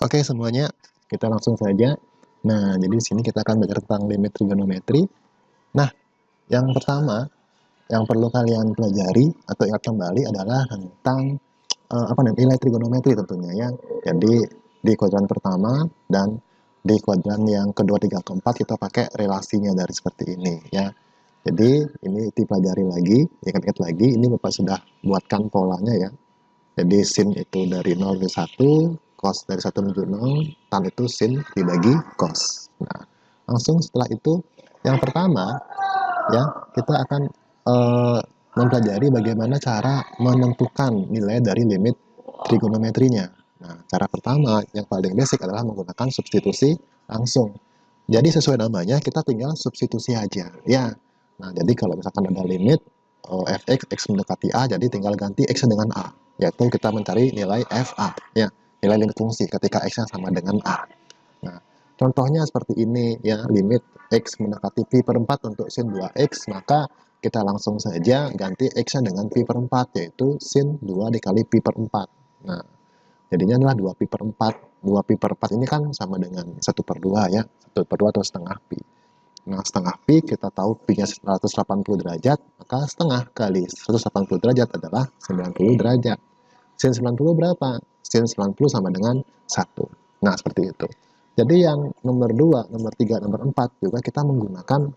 Oke semuanya, kita langsung saja. Nah, jadi di sini kita akan belajar tentang limit trigonometri. Nah, yang pertama yang perlu kalian pelajari atau ingat kembali adalah tentang nilai trigonometri tentunya ya. Jadi di kuadran pertama dan di kuadran yang kedua, tiga, keempat kita pakai relasinya dari seperti ini ya. Jadi ini dipelajari lagi, ingat-ingat lagi, ini Bapak sudah buatkan polanya ya. Jadi sin itu dari 0 ke 1, cos dari 1 menuju 0, tan itu sin dibagi cos. Nah, langsung setelah itu yang pertama ya, kita akan mempelajari bagaimana cara menentukan nilai dari limit trigonometrinya. Nah, cara pertama yang paling basic adalah menggunakan substitusi langsung. Jadi sesuai namanya kita tinggal substitusi aja ya. Nah, jadi kalau misalkan ada limit fx x mendekati a, jadi tinggal ganti x dengan a, yaitu kita mencari nilai fa ya, nilai limit fungsi ketika x-nya sama dengan a. Nah, contohnya seperti ini ya, limit x mendekati pi per 4 untuk sin 2x, maka kita langsung saja ganti x-nya dengan pi per 4, yaitu sin 2 dikali pi per 4. Nah, jadinya adalah 2 pi per 4. 2 pi per 4 ini kan sama dengan 1 per 2 ya, 1 per 2 atau setengah pi. Nah, setengah pi kita tahu pi-nya 180 derajat, maka setengah kali 180 derajat adalah 90 derajat. Sin 90 berapa? Sin 90 sama dengan 1. Nah, seperti itu. Jadi yang nomor 2, nomor 3, nomor 4 juga kita menggunakan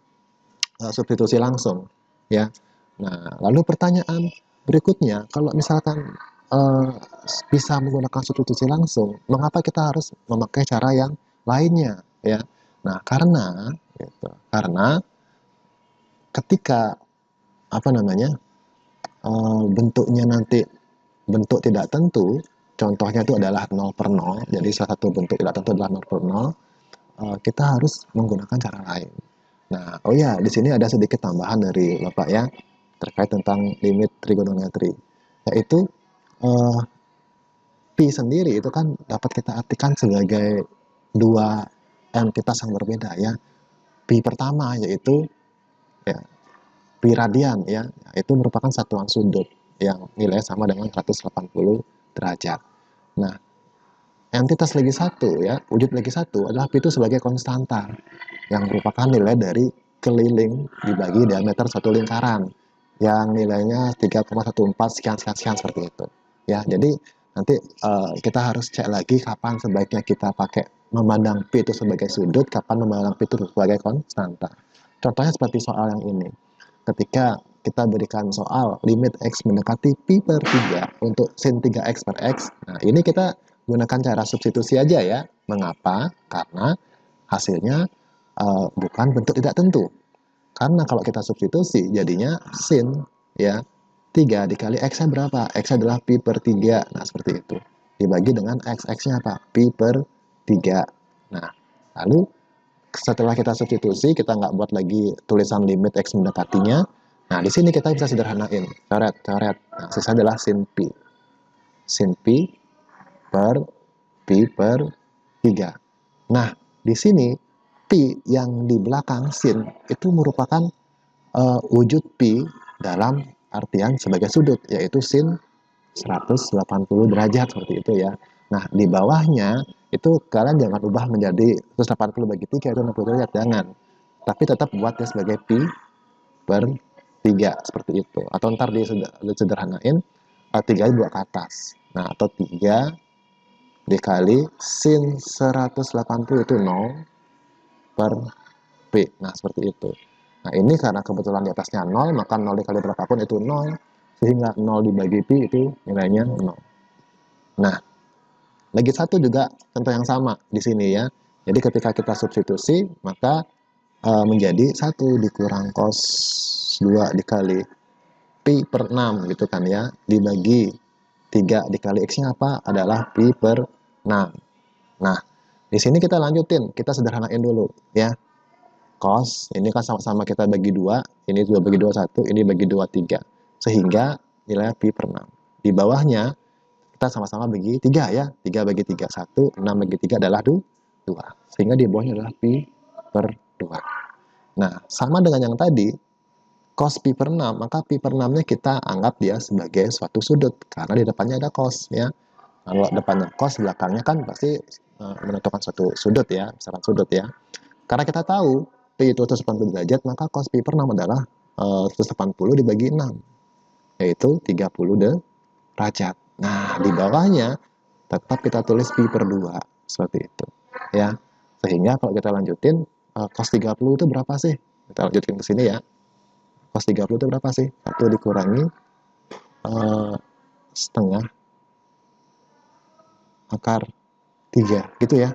substitusi langsung. Ya. Nah, lalu pertanyaan berikutnya, kalau misalkan uh, bisa menggunakan substitusi langsung, mengapa kita harus memakai cara yang lainnya? Ya. Nah, karena ketika bentuknya nanti bentuk tidak tentu, contohnya itu adalah 0 per 0, jadi salah satu bentuk tidak tentu adalah 0 per 0, kita harus menggunakan cara lain. Nah, oh ya, di sini ada sedikit tambahan dari Bapak ya, terkait tentang limit trigonometri, yaitu uh, pi sendiri itu kan dapat kita artikan sebagai dua entitas yang berbeda ya. Pi pertama yaitu ya, pi radian ya, itu merupakan satuan sudut yang nilainya sama dengan 180 derajat. Nah, entitas lagi satu ya, wujud lagi satu adalah pi itu sebagai konstanta yang merupakan nilai dari keliling dibagi diameter satu lingkaran yang nilainya 3,14 sekian sekian sekian seperti itu. Ya, jadi nanti kita harus cek lagi kapan sebaiknya kita pakai memandang pi itu sebagai sudut, kapan memandang pi itu sebagai konstanta. Contohnya seperti soal yang ini. Ketika kita berikan soal limit x mendekati pi per 3 untuk sin 3x per x. Nah, ini kita gunakan cara substitusi aja ya. Mengapa? Karena hasilnya bukan bentuk tidak tentu. Karena kalau kita substitusi jadinya sin ya 3 dikali x-nya berapa? X adalah pi per 3. Nah, seperti itu. Dibagi dengan x-nya apa? Pi per 3. Nah, lalu setelah kita substitusi, kita nggak buat lagi tulisan limit x mendekatinya. Nah, di sini kita bisa sederhanain. Coret, coret. Nah, sisa adalah sin pi. Sin pi per pi per 3. Nah, di sini pi yang di belakang sin itu merupakan wujud pi dalam artian sebagai sudut, yaitu sin 180 derajat seperti itu ya. Nah, di bawahnya itu kalian jangan ubah menjadi 180 bagi 3 itu 60 derajat, jangan. Tapi tetap buat dia sebagai pi per 3 seperti itu. Atau ntar disederhanain 3 dua ke atas. Nah, atau 3 dikali sin 180 itu 0 per P. Nah, seperti itu. Nah, ini karena kebetulan di atasnya 0, maka 0 dikali berapapun itu 0, sehingga 0 dibagi pi itu nilainya 0. Nah, lagi satu juga contoh yang sama di sini ya. Jadi ketika kita substitusi, maka menjadi 1 dikurang cos 2 dikali pi per 6 gitu kan ya. Dibagi 3 dikali x-nya apa? Adalah pi per 6. Nah, di sini kita lanjutin, kita sederhanain dulu ya. Cos, ini kan sama-sama kita bagi 2, ini 2 bagi 2 1, ini bagi 2 3. Sehingga nilainya pi per 6. Di bawahnya kita sama-sama bagi 3 ya. 3 bagi 3 1, 6 bagi 3 adalah 2. Sehingga di bawahnya adalah pi per 2. Nah, sama dengan yang tadi, cos pi per 6, maka pi per 6-nya kita anggap dia sebagai suatu sudut karena di depannya ada cos ya. Kalau depannya cos, belakangnya kan pasti menentukan suatu sudut ya, misalkan sudut ya. Karena kita tahu P itu 180 derajat, maka cos pi per 6 adalah 180 dibagi 6, yaitu 30 derajat. Nah, di bawahnya tetap kita tulis pi per 2, seperti itu. Ya, sehingga kalau kita lanjutin, cos 30 itu berapa sih? Kita lanjutin ke sini ya. Cos 30 itu berapa sih? 1 dikurangi setengah akar 3, gitu ya.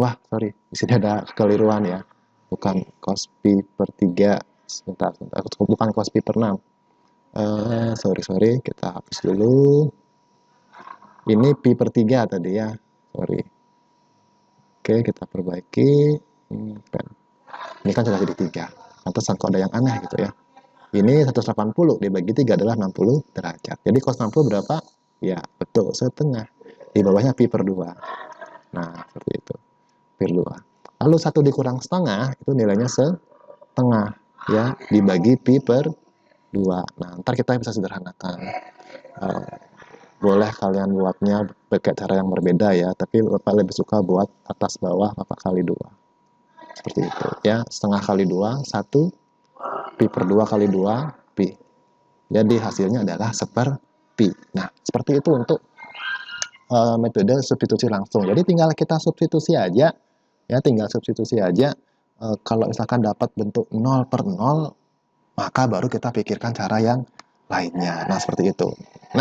Wah, sorry, di sini ada kekeliruan ya. Bukan cos pi per 3, sebentar, bukan cos pi per 6. Sorry, kita hapus dulu. Ini pi per 3 tadi ya, sorry. Oke, kita perbaiki. Ini kan sudah jadi 3. Pantesan kok ada yang aneh gitu ya. Ini 180 dibagi 3 adalah 60 derajat. Jadi cos 60 berapa? Ya, betul, setengah. Di bawahnya pi per 2. Nah, seperti itu. Pi per 2. Lalu 1 dikurang setengah, itu nilainya setengah. Ya, dibagi pi per 2. Nah, ntar kita bisa sederhanakan. Boleh kalian buatnya pakai cara yang berbeda ya, tapi Bapak lebih suka buat atas bawah Bapak kali 2. Seperti itu ya, setengah kali 2, 1, pi per 2 kali 2, pi. Jadi hasilnya adalah seperpi. Nah, seperti itu untuk metode substitusi langsung. Jadi tinggal kita substitusi aja, ya tinggal substitusi aja. Kalau misalkan dapat bentuk 0 per 0, maka baru kita pikirkan cara yang lainnya. Nah, seperti itu. Next.